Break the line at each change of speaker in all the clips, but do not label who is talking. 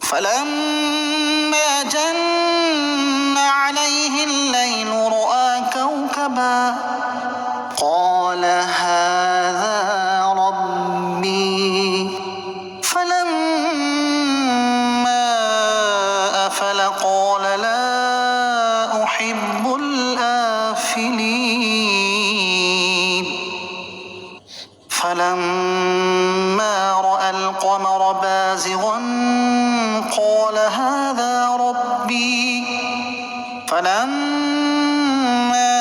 فلما جن عليه الليل رأى كوكبا قال هذا ربي فلما أفل قال لا أحب الآفلين فلما رأى القمر بازغا قال هذا ربي فلما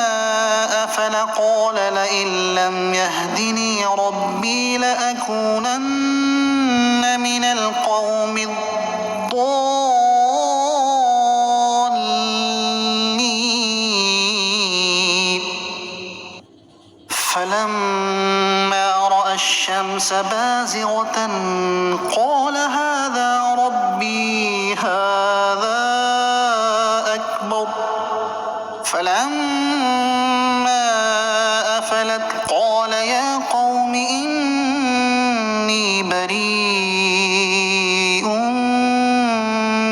أفل قال لئن لم يهدني ربي لأكونن من القوم الضالين فلما رأى الشمس بازغة قال هذا ربي هذا أكبر فلما أفلت قال يا قوم إني بريء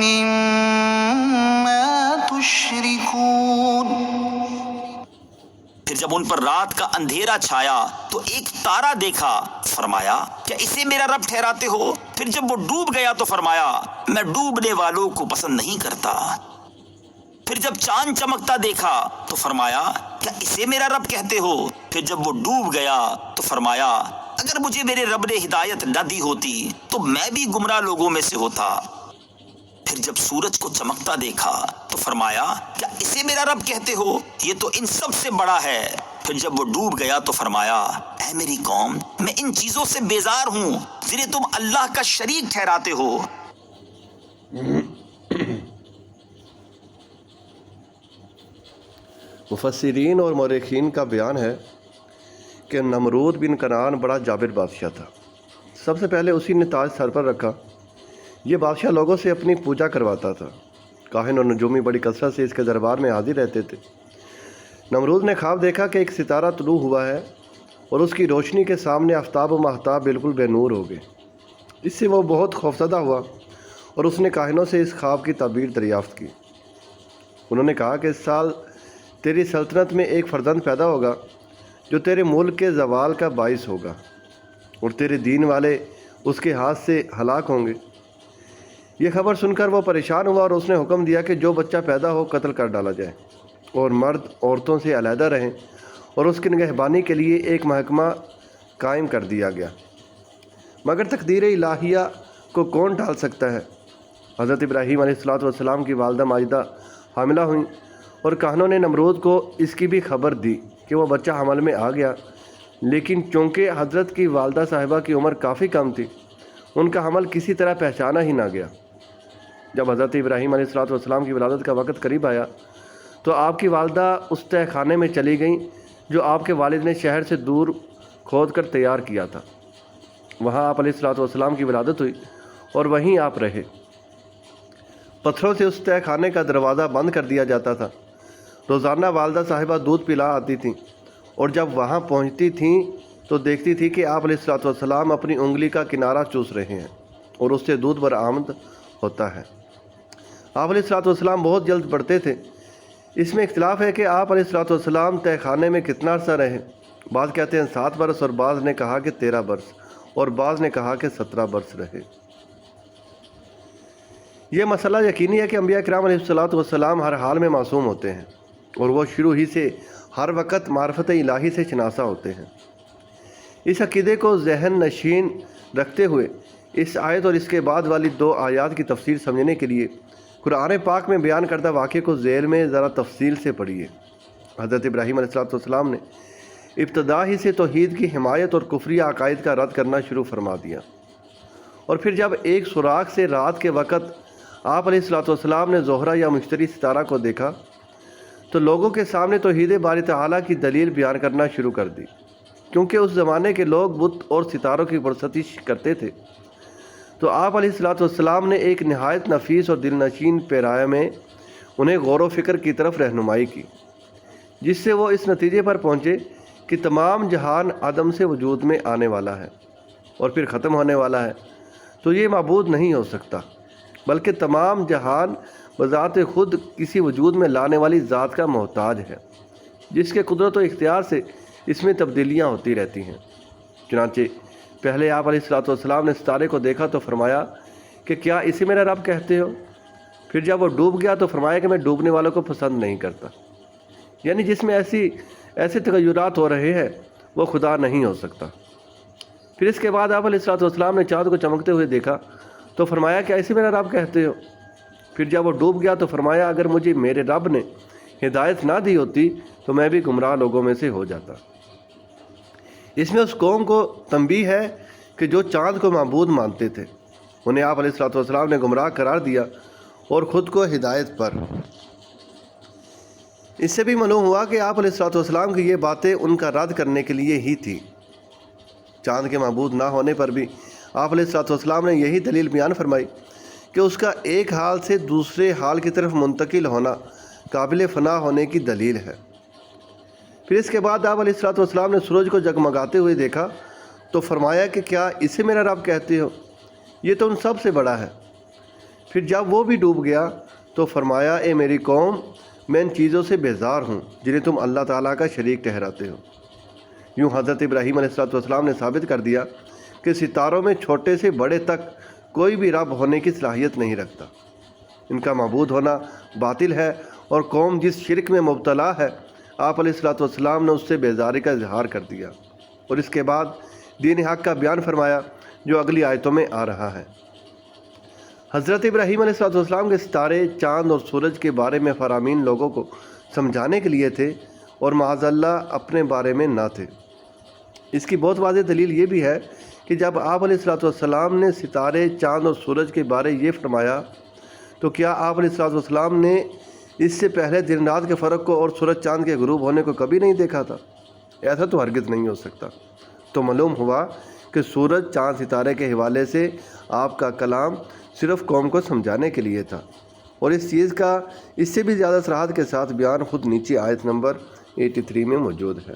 مما تشركون۔
پھر جب ان پر رات کا اندھیرا چھایا تو ایک تارا دیکھا، فرمایا کیا اسے میرا رب ٹھہراتے ہو؟ پھر جب وہ ڈوب گیا تو فرمایا میں ڈوبنے والوں کو پسند نہیں کرتا۔ پھر جب چاند چمکتا دیکھا تو فرمایا کیا اسے میرا رب کہتے ہو؟ پھر جب وہ ڈوب گیا تو فرمایا اگر مجھے میرے رب نے ہدایت نہ دی ہوتی تو میں بھی گمراہ لوگوں میں سے ہوتا۔ پھر جب سورج کو چمکتا دیکھا تو فرمایا کیا اسے میرا رب کہتے ہو؟ یہ تو ان سب سے بڑا ہے۔ پھر جب وہ ڈوب گیا تو فرمایا اے میری قوم میں ان چیزوں سے بیزار ہوں جنہیں تم اللہ کا شریک ٹھہراتے ہو۔
مفسرین اور مورخین کا بیان ہے کہ نمرود بن کنعان بڑا جابر بادشاہ تھا۔ سب سے پہلے اسی نے تاج سر پر رکھا۔ یہ بادشاہ لوگوں سے اپنی پوجا کرواتا تھا۔ کاہن اور نجومی بڑی کثرت سے اس کے دربار میں حاضر رہتے تھے۔ نمرود نے خواب دیکھا کہ ایک ستارہ طلوع ہوا ہے اور اس کی روشنی کے سامنے آفتاب و ماہتاب بالکل بے نور ہو گئے۔ اس سے وہ بہت خوفزدہ ہوا اور اس نے کاہنوں سے اس خواب کی تعبیر دریافت کی۔ انہوں نے کہا کہ اس سال تیری سلطنت میں ایک فرزند پیدا ہوگا جو تیرے ملک کے زوال کا باعث ہوگا اور تیرے دین والے اس کے ہاتھ سے ہلاک ہوں گے۔ یہ خبر سن کر وہ پریشان ہوا اور اس نے حکم دیا کہ جو بچہ پیدا ہو قتل کر ڈالا جائے اور مرد عورتوں سے علیحدہ رہیں، اور اس کی نگہبانی کے لیے ایک محکمہ قائم کر دیا گیا۔ مگر تقدیر الہیہ کو کون ٹال سکتا ہے؟ حضرت ابراہیم علیہ السلام کی والدہ ماجدہ حاملہ ہوئیں اور کاہنوں نے نمرود کو اس کی بھی خبر دی کہ وہ بچہ حمل میں آ گیا، لیکن چونکہ حضرت کی والدہ صاحبہ کی عمر کافی کم تھی ان کا حمل کسی طرح پہچانا ہی نہ گیا۔ جب حضرت ابراہیم علیہ السلام کی ولادت کا وقت قریب آیا تو آپ کی والدہ اس تہہ خانے میں چلی گئیں جو آپ کے والد نے شہر سے دور کھود کر تیار کیا تھا۔ وہاں آپ علیہ السلام کی ولادت ہوئی اور وہیں آپ رہے۔ پتھروں سے اس تہہ خانے کا دروازہ بند کر دیا جاتا تھا۔ روزانہ والدہ صاحبہ دودھ پلا آتی تھیں اور جب وہاں پہنچتی تھیں تو دیکھتی تھی کہ آپ علیہ السلام اپنی انگلی کا کنارہ چوس رہے ہیں اور اس سے دودھ برآمد ہوتا ہے۔ آپ علیہ السلام بہت جلد بڑھتے تھے۔ اس میں اختلاف ہے کہ آپ علیہ السلام تہہ خانے میں کتنا عرصہ رہے۔ بعض کہتے ہیں 7 برس اور بعض نے کہا کہ 13 برس اور بعض نے کہا کہ 17 برس رہے۔ یہ مسئلہ یقینی ہے کہ انبیاء کرام علیہ السلام ہر حال میں معصوم ہوتے ہیں اور وہ شروع ہی سے ہر وقت معرفت الہی سے شناسا ہوتے ہیں۔ اس عقیدے کو ذہن نشین رکھتے ہوئے اس آیت اور اس کے بعد والی 2 آیات کی تفسیر سمجھنے کے لیے قرآن پاک میں بیان کردہ واقعے کو ذیل میں ذرا تفصیل سے پڑھیے۔ حضرت ابراہیم علیہ السلام نے ابتدا ہی سے توحید کی حمایت اور کفری عقائد کا رد کرنا شروع فرما دیا، اور پھر جب ایک سوراخ سے رات کے وقت آپ علیہ السلام نے زہرہ یا مشتری ستارہ کو دیکھا تو لوگوں کے سامنے توحید باری تعالیٰ کی دلیل بیان کرنا شروع کر دی، کیونکہ اس زمانے کے لوگ بت اور ستاروں کی پرستش کرتے تھے۔ تو آپ علیہ السلام نے ایک نہایت نفیس اور دل نشین پیرایہ میں انہیں غور و فکر کی طرف رہنمائی کی، جس سے وہ اس نتیجے پر پہنچے کہ تمام جہان عدم سے وجود میں آنے والا ہے اور پھر ختم ہونے والا ہے، تو یہ معبود نہیں ہو سکتا بلکہ تمام جہان بذات خود کسی وجود میں لانے والی ذات کا محتاج ہے، جس کے قدرت و اختیار سے اس میں تبدیلیاں ہوتی رہتی ہیں۔ چنانچہ پہلے آپ علیہ الصلوۃ والسلام نے ستارے کو دیکھا تو فرمایا کہ کیا اسے میرا رب کہتے ہو؟ پھر جب وہ ڈوب گیا تو فرمایا کہ میں ڈوبنے والوں کو پسند نہیں کرتا، یعنی جس میں ایسے تغیرات ہو رہے ہیں وہ خدا نہیں ہو سکتا۔ پھر اس کے بعد آپ علیہ الصلوۃ والسلام نے چاند کو چمکتے ہوئے دیکھا تو فرمایا کیا اسے میرا رب کہتے ہو؟ پھر جب وہ ڈوب گیا تو فرمایا اگر مجھے میرے رب نے ہدایت نہ دی ہوتی تو میں بھی گمراہ لوگوں میں سے ہو جاتا۔ اس میں اس قوم کو تنبیہ ہے کہ جو چاند کو معبود مانتے تھے، انہیں آپ علیہ الصلوۃ والسلام نے گمراہ قرار دیا اور خود کو ہدایت پر۔ اس سے بھی معلوم ہوا کہ آپ علیہ الصلوۃ والسلام کی یہ باتیں ان کا رد کرنے کے لیے ہی تھی۔ چاند کے معبود نہ ہونے پر بھی آپ علیہ الصلوۃ والسلام نے یہی دلیل بیان فرمائی کہ اس کا ایک حال سے دوسرے حال کی طرف منتقل ہونا قابل فنا ہونے کی دلیل ہے۔ پھر اس کے بعد آپ علیہ الصلوۃ والسلام نے سورج کو جگمگاتے ہوئے دیکھا تو فرمایا کہ کیا اسے میرا رب کہتے ہو؟ یہ تو ان سب سے بڑا ہے۔ پھر جب وہ بھی ڈوب گیا تو فرمایا اے میری قوم، میں ان چیزوں سے بیزار ہوں جنہیں تم اللہ تعالیٰ کا شریک ٹھہراتے ہو۔ یوں حضرت ابراہیم علیہ الصلوۃ والسلام نے ثابت کر دیا کہ ستاروں میں چھوٹے سے بڑے تک کوئی بھی رب ہونے کی صلاحیت نہیں رکھتا، ان کا معبود ہونا باطل ہے، اور قوم جس شرک میں مبتلا ہے آپ علیہ الصلوۃ والسلام نے اس سے بیزاری کا اظہار کر دیا، اور اس کے بعد دین حق کا بیان فرمایا جو اگلی آیتوں میں آ رہا ہے۔ حضرت ابراہیم علیہ الصلوۃ والسلام کے ستارے، چاند اور سورج کے بارے میں فرامین لوگوں کو سمجھانے کے لیے تھے اور معاذ اللہ اپنے بارے میں نہ تھے۔ اس کی بہت واضح دلیل یہ بھی ہے کہ جب آپ علیہ الصلوۃ والسلام نے ستارے، چاند اور سورج کے بارے یہ فرمایا تو کیا آپ علیہ الصلوۃ والسلام نے اس سے پہلے دن رات کے فرق کو اور سورج چاند کے غروب ہونے کو کبھی نہیں دیکھا تھا؟ ایسا تو ہرگز نہیں ہو سکتا۔ تو معلوم ہوا کہ سورج، چاند، ستارے کے حوالے سے آپ کا کلام صرف قوم کو سمجھانے کے لیے تھا، اور اس چیز کا اس سے بھی زیادہ صراحت کے ساتھ بیان خود نیچے آیت نمبر 83 میں موجود ہے۔